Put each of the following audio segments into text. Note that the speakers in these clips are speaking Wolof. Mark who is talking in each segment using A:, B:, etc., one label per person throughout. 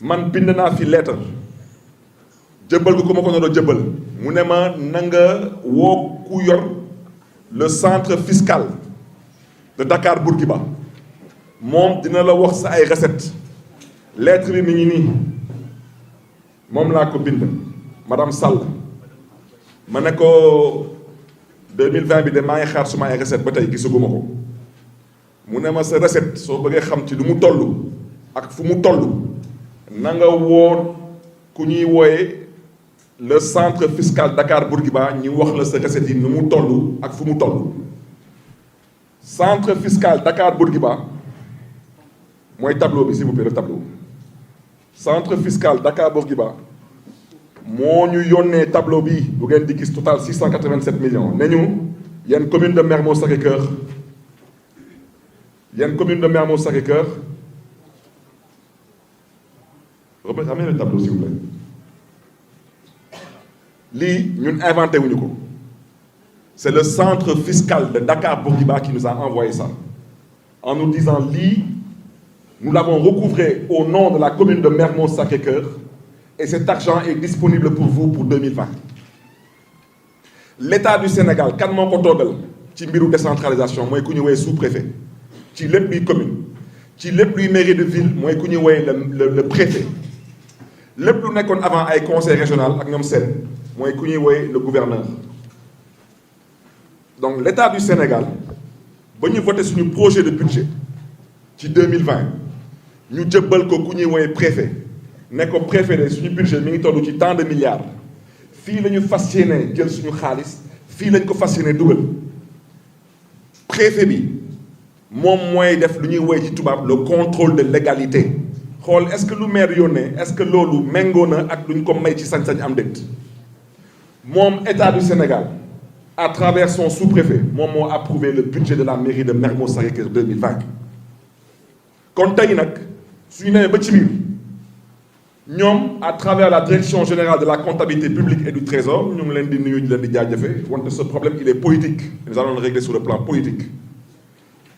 A: man bind naa fi lettre jëbbal ko ma ko doon jëbbal mu ne ma na nga woo ku yor le centre fiscal de Dakar Bourguiba moom dina la wax sa ay recettes lettre bi mi ngi nii moom laa ko bind madame Sall ma ne ko 2020 bi de maa ngi xaar suma ay recettes ba tey gisaguma ko mu ne ma sa recette soo bëggee xam ci lu mu toll ak fu mu toll na nga woo ku ñuy wooye le centre fiscal Dakar Bourguiba ñu wax la sa recette yi nu mu toll ak fu mu toll centre fiscal Dakar Bourguiba mooy tableau bi s'il vous plaît le tableau centre fiscal Dakar Bourguiba moo ñu yónnee tableau bi bu ngeen di gis total 687 millions ne ñu yéen commune de Mermoz Sacré-Cœur yéen commune de Mermoz Sacré-Cœur ramenez le tableau s'il vous plaît lii ñun inventé wuñu ko c'est le centre fiscal de Dakar Bourguiba qui nous a envoyé ça en nous disant lii nous l'avons recouvré au nom de la commune de Mermoz Sacré-Cœur et cet argent est disponible pour vous pour 2020 l'État du Sénégal kan moo ko toogal ci mbiru décentralisation mooy ku ñu woowee sous-préfet ci lépp luy commune ci lépp luy mairie de ville mooy ku ñu woowee le préfet lépp lu nekkoon avant ay conseil régional ak ñoom seen mooy ku ñuy woowee le gouverneur donc l'État du Sénégal ba ñu voté suñu projet de budget ci 2020 ñu jëbbal ko ku ñuy woowee préfet ne ko préfet de suñu budget mi ngi toll ci tant de milliards fii la ñu fas yéene jël suñu xaalis fii lañ ko fas yéene dugal préfet bi moom mooy def lu ñuy woowee ci tubaab le contrôle de légalité xool est-ce que lu maire yónnee est-ce que loolu méngoo na ak lu ñu ko may ci sañ-sañ am déet moom État du Sénégal à travers son sous-préfet moom moo approuvé le budget de la mairie de Mermoz Sacré-Cœur 2020 kon tey nag suñu nee ba ci biir ñoom à travers la direction générale de la comptabilité publique et du trésor ñu ngi leen di nuyu di leen di jaajëfe wante ce problème il est politique nous allons le régler sur le plan politique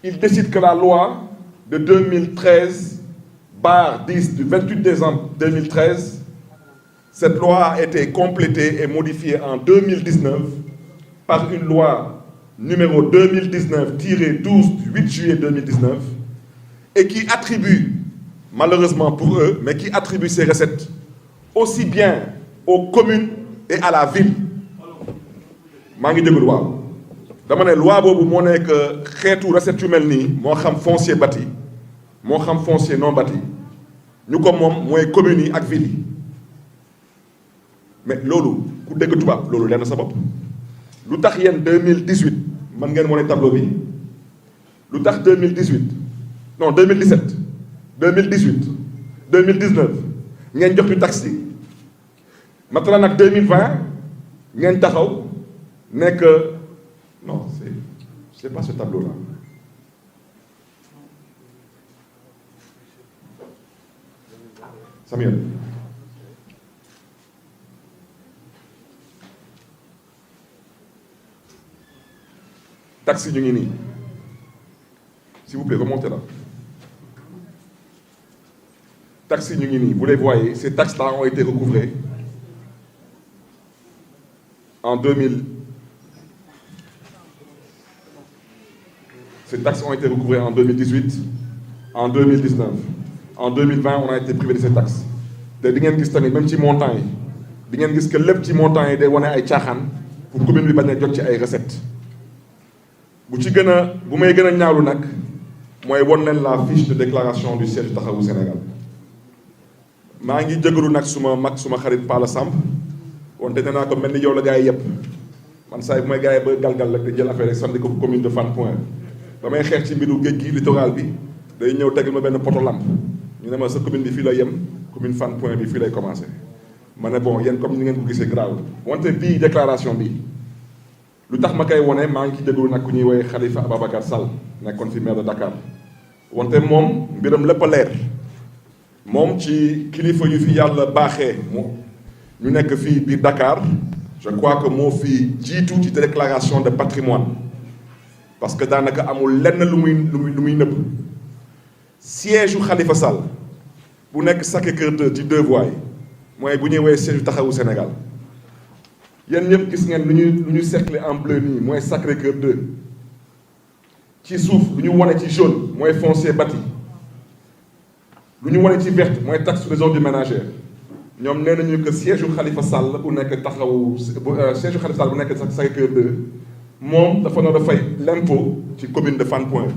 A: il décide que la loi de 2013/10 du 28 décembre 2013 cette loi a été complétée et modifiée en 2019 par une loi numéro 2019-12 du 8 juillet 2019 et qui attribue malheureusement pour eux mais qui attribue ces recettes aussi bien aux communes et à la ville maa ngi déglu waaw dama ne loi boobu moo nekk xeetu recette yu mel nii moo xam foncier bâti moo xam foncier non bâti ñu ko moom mooy communes yi ak villes yi mais loolu ku dégg tubaab loolu lenn sa bopp lu tax yéen 2018 mën ngeen wane tableau bi lu tax 2018 non 2017 2018 2019 ngeen jox ñu taxe yi maintenant nag 2020 ngeen taxaw nekk non c'est pas ce tableau là Samuel taxes ñu ngi nii s'il vous plaît remontez là taxes ñu ngi nii vous les voyez ces taxes là ont été recouvrées en 2000 ces taxes ont été recouvrées en 2018 en 2019 en 2020 on a été privé de ces taxes te di ngeen gis tamit même ci montant yi di ngeen gis que lépp ci montant yi day wane ay caaxaan pour commune bi bañ a jot ci ay recettes bu may gën a ñaawlu nag mooy won leen la fiche de déclaration du siège Taxawu Sénégal maa ngi jégalu nag suma mag suma xarit Pala Samb wante nee naa ko mel ni yow la gars yi yëpp man saa yi bu may gars yi ba galgal rek di jël affaire rek sànni ko commune de Fann Point damay xeex ci mbiru géej gi littoral bi day ñëw tegal ma benn poto lampe ñu ne ma sa commune bi fii lay yem commune Fann Point bi fii lay commencé ma ne bon yéen comme ni ngeen ko gisee grave wante bii déclaration bi lu tax ma koy wone maa ngi ci jégalu nag ku ñuy woowee Khalifa Ababacar Sall nekkoon fi maire de Dakar wante moom mbiram lépp a leer moom ci kilifa yu fi yàlla baaxee ñu nekk fii biir Dakar je crois que moo fi jiitu ci déclaration de patrimoine parce que daanaka amul lenn lu muy nëbb siège u Khalifa Sall bu nekk Sacré-Cœur 2 ci 2 voies yi mooy bu ñuy woowee siège taxawu Sénégal yéen ñëpp gis ngeen lu ñu cerclé en bleu nii mooy Sacré-Cœur 2 ci suuf lu ñu wane ci jaune mooy foncier bâti lu ñu wane ci vert mooy taxe sur les ordures ménagères ñoom nee nañu que siège u Khalifa Sall bu nekk taxawu siège u Khalifa Sall bu nekk Sacré-Cœur 2 moom dafa nar a fay l'impôt ci commune de Fann Point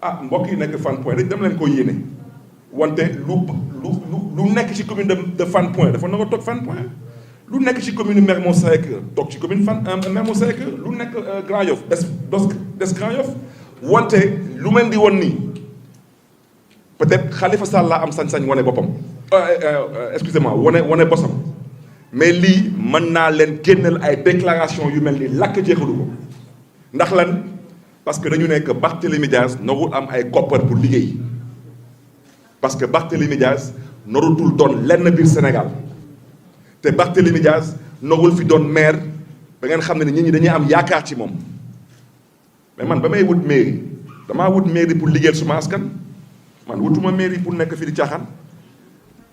A: ah mbokk yi nekk Fann Point rek dem leen ko yéene wante lu nekk ci commune de Fann Point dafa nar a toog Fann Point lu nekk ci commune Mermoz Sacré-Cœur toog ci commune Mermoz Sacré-Cœur lu nekk Grand Yoff des Grand Yoff wante lu mel di woon nii peut-être Khalifa Sall laa am sañ-sañ wane boppam excusez-moi wane bosam mais lii mën naa leen génneel ay déclaration yu mel ni lakk jeexalu ko ndax lan parce que dañu nekk Barthélémy Dias narul am ay koppar pour liggéey parce que Barthélémy Dias narutul doon lenn biir Sénégal te Barthélémy Dias narul fi doon maire ba ngeen xam ne nit ñi dañuy am yaakaar ci moom mais man ba may wut mairie damaa wut mairie pour liggéeyal suma askan man wutuma mairie pour nekk fii di caaxaan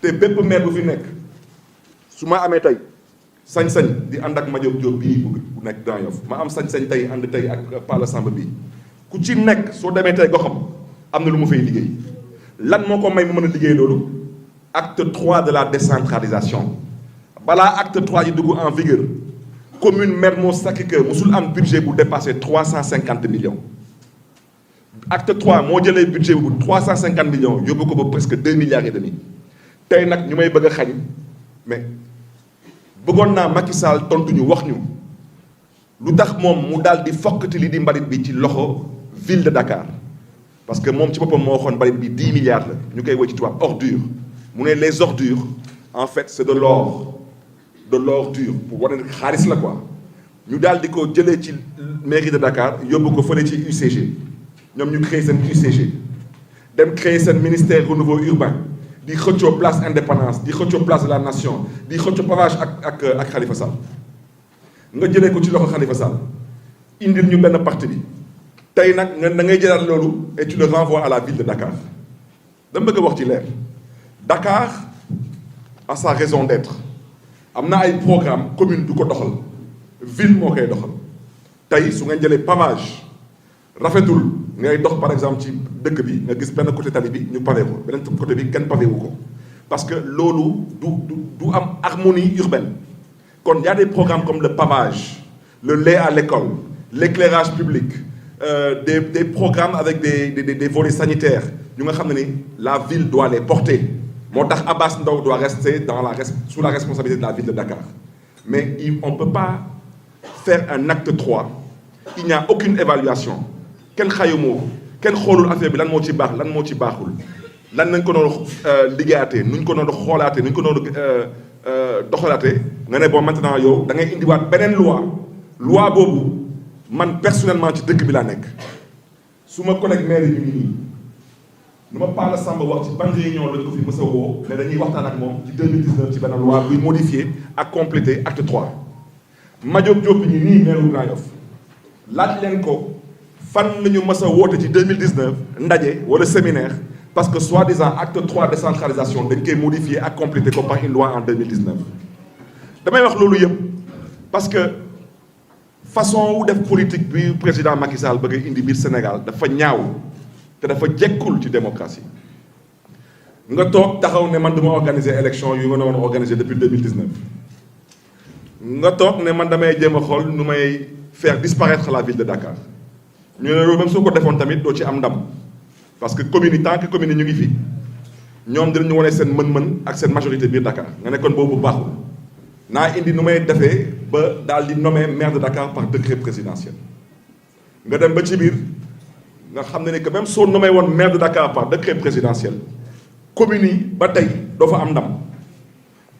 A: te bépp maire bu fi nekk su ma amee tey sañ-sañ di ànd ak Madiop Diop bii bu nekk Grand Yoff ma am sañ-sañ tey ànd tey ak Palla Samba bii ku ci nekk soo demee tey goxam am na lu mu fay liggéey lan moo ko may mu mën a liggéey loolu acte 3 de la décentralisation balaa acte 3 yi dugg en vigueur commune Mermoz Sacré-Cœur musul am budget bu dépassé 350 millions acte 3 moo jëlee budget bu 350 millions yóbbu ko ba presque 2 milliards et demi tey nag ñu may bëgg a xañ mais bëggoon naa Macky Sall tontu ñu wax ñu lu tax moom mu daal di fokkati li di mbalit bi ci loxo ville de Dakar parce que moom ci boppam moo waxoon mbalit bi 10 milliards la ñu koy woy ci tubaab ordure mu ne les ordures en fait c'est de l'ordure pour wane xaalis la quoi ñu daal di ko jëlee ci mairie de Dakar yóbbu ko fële ci UCG ñoom ñu créé seen UCG dem créé seen ministère renouveau urbain di xëccoo place indépendance di xëccoo place de la nation di xëccoo pavage ak Khalifa Sall nga jëlee ko ci loxo Khalifa Sall indil ñu benn parti bi tey nag nga da ngay jëlaat loolu et tu le renvoies à la ville de Dakar dama bëgg a wax ci leer Dakar a sa raison d'être am na ay programme commune du ko doxal ville moo koy doxal tey su ngeen jëlee pavage rafetul ngay dox par exemple ci dëkk bi nga gis benn côté tali bi ñu pavé ko beneen côté bi kenn pavé wu ko parce que loolu du am harmonie urbaine kon y a des programmes comme le pavage le lait à l'école l'éclairage public des programmes avec des volets sanitaires ñu nga xam ne ni la ville doit les porter moo tax Abass Ndao doit rester sous la responsabilité de la ville de Dakar mais on peut pas faire un acte 3 il n'y a aucune évaluation kenn xayumoo ko kenn xoolul affaire bi lan moo ci baax lan moo ci baaxul lan nañ ko doon liggéeyaatee nuñ ko doon xoolaatee nuñ ko doon doxalaatee nga ne bon maintenant yow da ngay indiwaat beneen loi boobu man personnellement ci dëkk bi laa nekk su ma collègue maire yi ñu ngi nii nu ma Palla Samba wax ci ban réunion lañ ko fi mës a woo ne dañuy waxtaan ak moom ci 2019 ci benn loi buy modifier ak compléter acte 3 Madiop Diop ñu nii maire Grand Yoff laaj leen ko fan la ñu mës a woote ci 2019 ndaje wala séminaire parce que soi-disant acte 3 décentralisation dañ koy modifier ak compléter ko par une loi en 2019 damay wax loolu yëpp parce que façon wu def politique bi président Macky Sall bëgg a indi biir Sénégal dafa ñaaw te dafa jekkul ci démocratie nga toog taxaw ne man duma organiser élection yu nga ne woon organiser depuis 2019 nga toog ne man damay jéem a xool nu may faire disparaître la ville de Dakar ñu ne loolu même soo ko defoon tamit doo ci am ndam parce que commune yi tant que commune yi ñu ngi fi ñoom dinañu wane seen mën-mën ak seen majorité biir Dakar nga ne kon boobu baaxul naa indi nu may defee ba daal di nommer maire de Dakar par décret présidentiel nga dem ba ci biir nga xam ne que même soo nommé woon maire de Dakar par décret présidentiel communes yi ba tey doo fa am ndam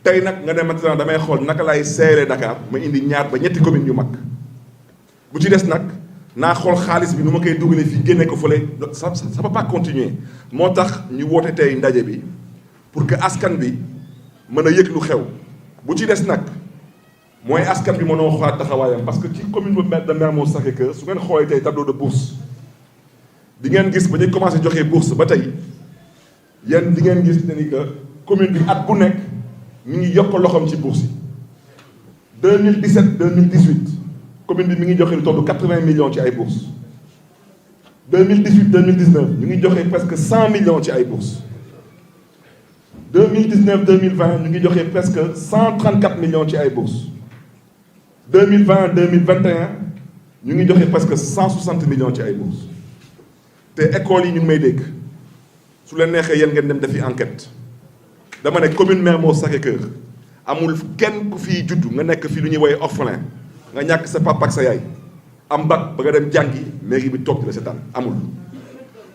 A: tey nag nga ne maintenant damay xool naka lay seeree Dakar ma indi ñaar ba ñetti communes yu mag bu ci des nag naa xool xaalis bi nu ma koy dugalee fii génne ko fële ça peut pas continuer moo tax ñu woote tey ndaje bi pour que askan bi mën a yëg lu xew bu ci des nag mooy askan bi mënoo xoolaat taxawaayam parce que ci commune de Mermoz Sacré-Cœur su ngeen xoolee tey tableau de bourse di ngeen gis ba ñu commencé joxee bourse ba tey yéen di ngeen gis ni que commune bi at bu nekk mi ngi yokk loxoom ci bourse yi 2017 2018 commune bi mi ngi joxe lu toll 80 millions ci ay bourses 2018 2019 ñu ngi joxe presque 100 millions ci ay bourses 2019 2020 ñu ngi joxe presque 134 millions ci ay bourses 2020 2021 ñu ngi joxe presque 160 millions ci ay bourses te écoles yi ñu ngi may dégg su leen neexee yéen ngeen dem defi enquête dama ne commune Mermoz Sacré-Cœur amul kenn ku fii juddu nga nekk fii lu ñuy woowee orphelin nga ñàkk sa papa ak sa yaay am bac ba nga dem jàngi mairie bi toog di la seetaan amul.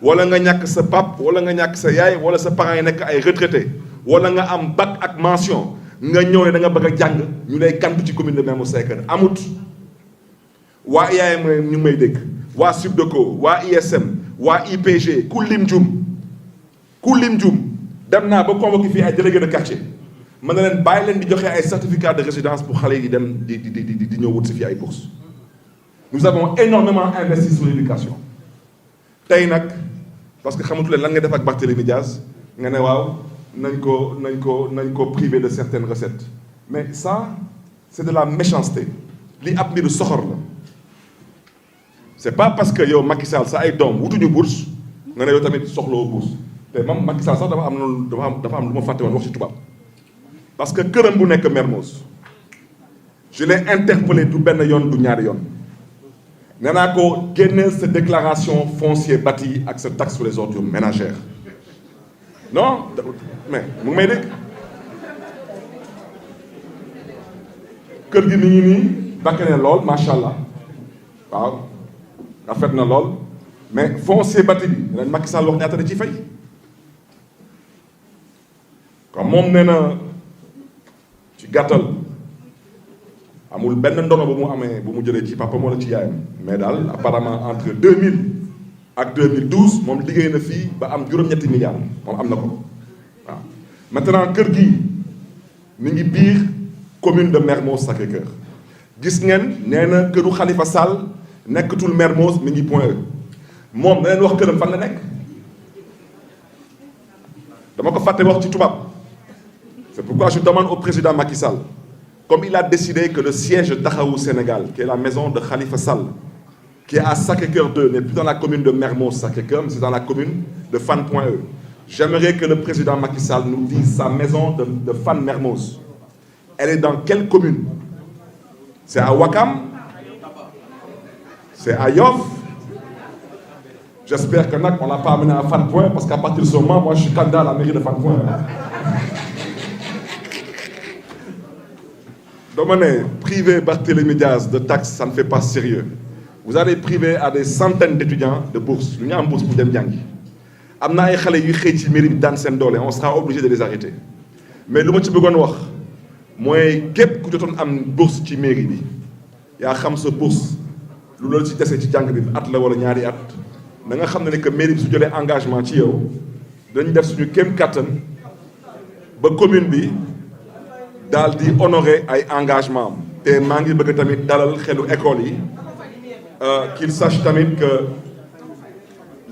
A: wala nga ñàkk sa pap wala nga ñàkk sa yaay wala sa parents yi nekk ay retraité wala nga am bac ak mention nga ñëw ne da nga bëgg a jàng ñu lay gantu ci commune de Mermoz Sacré-Cœur amut. waa IAM ñu may dégg waa Subdeco waa ISM waa IPG ku lim jum dem naa ba convoqué fii ay délégué de quartier mën na leen bàyyi leen di joxe ay certificat de résidence pour xale yi dem di ñëw wut si fii ay bourses. Nous avons énormément investi sur l'éducation tey nag parce que xamatu leen lan nga def ak Barthélémy Diaz nga ne waaw nañ ko privé de certaines recettes mais ça c'est de la méchanceté li ab mbiru soxor la c'est pas parce que yow Macky Sall sa ay doom wutuñu bourse nga ne yow tamit soxloo bourse te moom Macky Sall sax dafa am lu ma fàtte woon wax ci tubaab parce que këram bu nekk Mermoz je l'ai interpellé du benn yoon du ñaari yoon nee naa ko génneel sa déclaration foncier bâti ak sa taxe sur les ordures ménagères non mais mu ngi may dégg kër gi mi ngi nii bakk ne lool macha allah waaw rafet na lool mais foncier bâti bi dinañ Macky Sall wax ñaata da ciy fay comme moom nee na ci gàttal amul benn ndono bu mu jëlee ci papam wala ci yaayam mais daal apparemment entre 2000 ak 2012 moom liggéey na fii ba am juróom-ñetti milliards moom am na ko waaw. maintenant kër gi mi ngi biir commune de Mermoz Sacré-Cœur gis ngeen nee na këru Khalifa Sall nekkatul Mermoz mi ngi Point E moom na leen wax këram fan la nekk dama ko fàtte wax ci tubaab c'est pourquoi je demande au président Macky Sall. Comme il a décidé que le siège de Taxawu Sénégal, qui est la maison de Khalifa Sall, qui est à Sacré-Cœur 2, n'est plus dans la commune de Mermoz Sacré-Cœur, mais c'est dans la commune de Fann Point E. J'aimerais que le président Macky Sall nous dise sa maison de Fann Mermoz. Elle est dans quelle commune? C'est à Ouakam? C'est à Yoff? J'espère que on l'a pas amené à Fann Point, parce qu'à partir de ce moment, moi je suis candidat à la mairie de Fann Point. dama ne privé Barthélémy Diaz de taxes ça ne fait pas sérieux vous allez priver à des centaines d'étudiants de bourse lu ñu am bourse pour dem jàngi am na ay xale yuy xëy ci mairie bi daan seen doole on sera obligé de les arrêter mais lu ma ci bëggoon wax mooy képp ku jotoon am bourse ci mairie bi yaa xam sa bourse lu loolu ci dese ci jàng bi at la wala ñaari at da nga xam ne que mairie bi su jëlee engagement ci yow dañ def suñu kéem kattan ba commune bi daal di honorer ay engagement am te maa ngi bëgg tamit dalal xelu école yi qu'il sache tamit que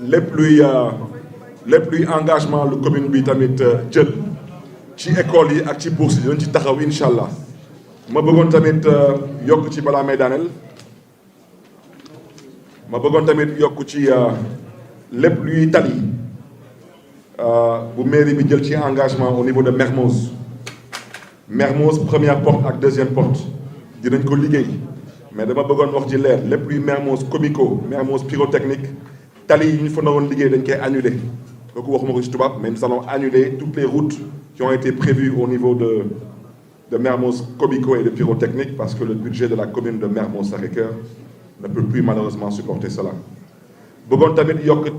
A: lépp luy engagement lu commune bi tamit jël ci école yi ak ci bourse yi dinañ ci taxaw incha allah ma bëggoon tamit yokk ci balaa may daaneel ma bëggoon tamit yokk ci lépp luy tali bu mairie bi jël ci engagement au niveau de Mermoz première porte ak deuxième porte dinañ ko liggéey mais dama bëggoon wax ci leer lépp luy Mermoz comico Mermoz pyrotechnique tali yi ñu fa naroon liggéey dañ koy annulé kooku waxuma ko ci tubaab mais nous allons annuler toutes les routes qui ont été prévues au niveau de Mermoz comico et de pyrotechnique parce que le budget de la commune de Mermoz Sacré-Cœur ne peut plus malheureusement supporter cela. bëggoon tamit yokk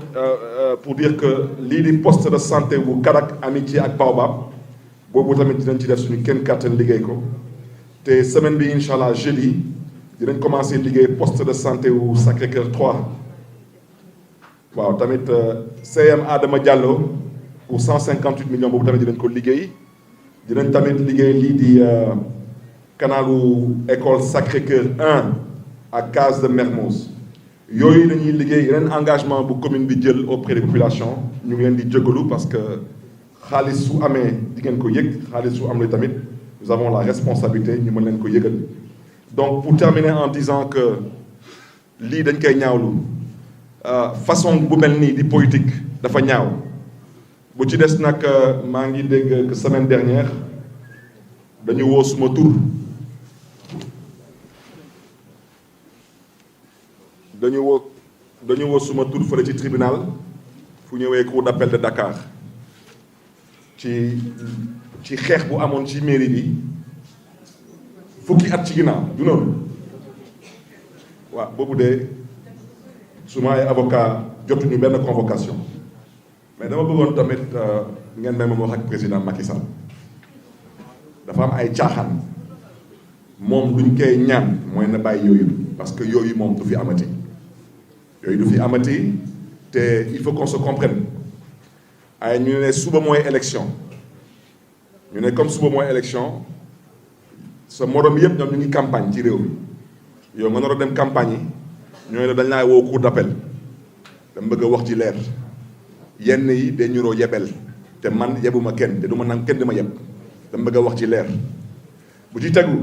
A: pour dire que lii di poste de santé bu Kadak Amitié ak Baobab boobu tamit dinañ ci def suñu kenn kàttan liggéey ko te semaine bi incha allah jeudi dinañ commencer liggéey poste de santé wu Sacré-Cœur 3 waaw tamit CM Adama Diallo pour 158 millions boobu tamit dinañ ko liggéey dinañ tamit liggéey lii di canalu école Sacré-Cœur 1 ak case de Mermoz yooyu dañuy liggéey yeneen engagement bu commune bi jël auprès des populations ñu ngi leen di jégalu parce que xaalis su amee di ngeen ko yëg xaalis su am tamit nous avons la responsabilité ñu mën leen ko yëgal. Donc pour terminer en disant que lii dañ koy ñaawlu façon bu mel nii di politique dafa ñaaw bu ci des nag maa ngi dégg que semaine dernière dañu woo suma tur dañu woo suma tur fële ci tribunal fu ñëwee cour d'appel de Dakar ci xeex bu amoon ci mairie bi fukki at ci ginnaaw du noonu waaw boobu de suma ay avocat jotuñu benn convocation mais dama bëggoon tamit ngeen may ma wax ak président Macky Sall dafa am ay caaxaan moom luñ koy ñaan mooy na bàyyi yooyu parce que yooyu moom du fi amati yooyu du fi amati te il faut qu'on se comprenne ay ñu ne suba mooy élection ñu ne comme suba mooy élection sa morom yëpp ñoom ñu ngi campagne ci réew mi yow nga nar a dem campagne yi ñooy la dañ laa woo cour d'appel dama bëgg a wax ci leer yenn yi de ñuroo yebel te man yebuma kenn te du ma nang kenn dama yeb dama bëgg a wax ci leer bu ci tegu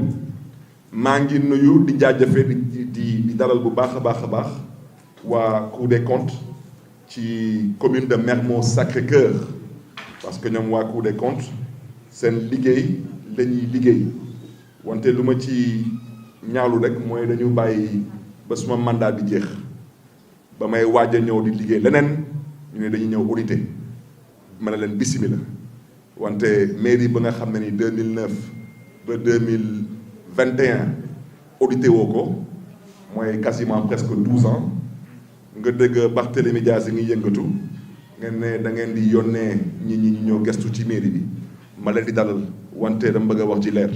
A: maa ngi nuyu di jaajëfe di dalal bu baax a baax a baax waa Cour des comptes ci commune de Mermoz Sacré-Cœur parce que ñoom waa Cour des comptes seen liggéey la ñuy liggéey wante lu ma ci ñaalu rek mooy dañu bàyyi ba suma mandat bi jeex ba may waaj a ñëw di liggéey leneen ñu ne dañuy ñëw audité ma ne leen bismillah wante mairie ba nga xam ne ni 2009 ba 2021 audité woo ko mooy quasiment presque 12 ans nga dégg Barthélémy Dias yi ngi yëngatu ngeen ne da ngeen di yónnee ñi ñu ñëw gestu ci mairie bi ma leen di dalal wante dama bëgg a wax ci leer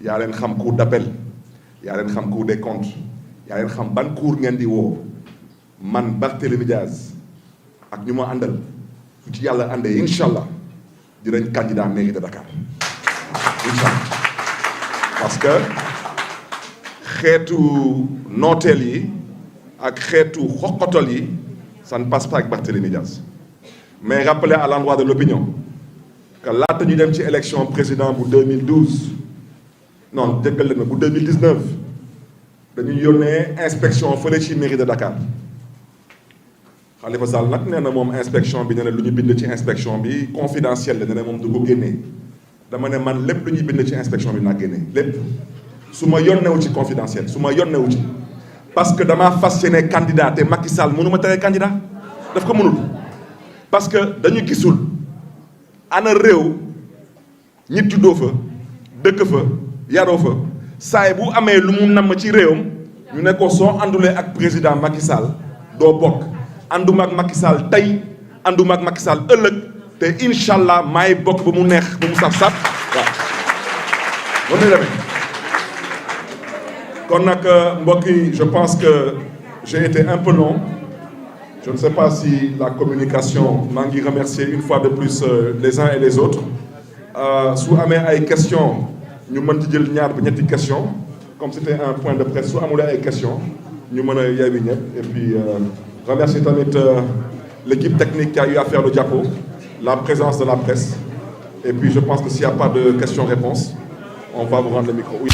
A: yaa leen xam cour d'appel yaa leen xam cour des comptes yaa leen xam ban cour ngeen di woo man Barthélémy Dias ak ñu ma àndal fu ci yàlla àndee incha allah dinañ candidat mairie de Dakar incha allah parce que xeetu nooteel yi ak xeetu xoqotol yi ça ne passe pas avec Barthélémy Dias mais rappeler à l'endroit de l'opinion que laata ñu dem ci élection président bu 2012 non jëggal leen bu 2019 dañuy yónnee inspection fële ci mairie de Dakar Khalifa Sall nag nee na moom inspection bi nee na lu ñu bind ci inspection bi confidentiel la nee na moom du ko génnee dama ne man lépp lu ñuy bind ci inspection bi naa génnee lépp su ma yónneewu ci confidentiel su ma yónneewu ci parce que damaa fas yéene candidat te Macky Sall mënu ma tere candidat daf ko mënul parce que dañu gisul ana réew ñi juddoo fa dëkk fa yaroo fa saay bu amee lu mu namm ci réewam ñu ne ko soo àndulee ak président Macky Sall doo bokk ànduma ak Macky Sall tey ànduma ak Macky Sall ëllëg te incha allah maay bokk ba mu neex ba mu saf-saf waaw loolu la demee kon nag mbokk yi je pense que j'ai été un peu long je ne sais pas si la communication maa ngi remercier une fois de plus les uns et les autres su amee ay questions ñu mën ci jël ñaar ba ñetti questions comme c'était un point de presse su amulee ay questions ñu mën a yeewi ñëpp et puis remercier tamit l'équipe technique qui a eu à faire le diapo la présence de la presse et puis je pense que s'il n'y a pas de questions-réponses on va vous rendre le micro. Oui.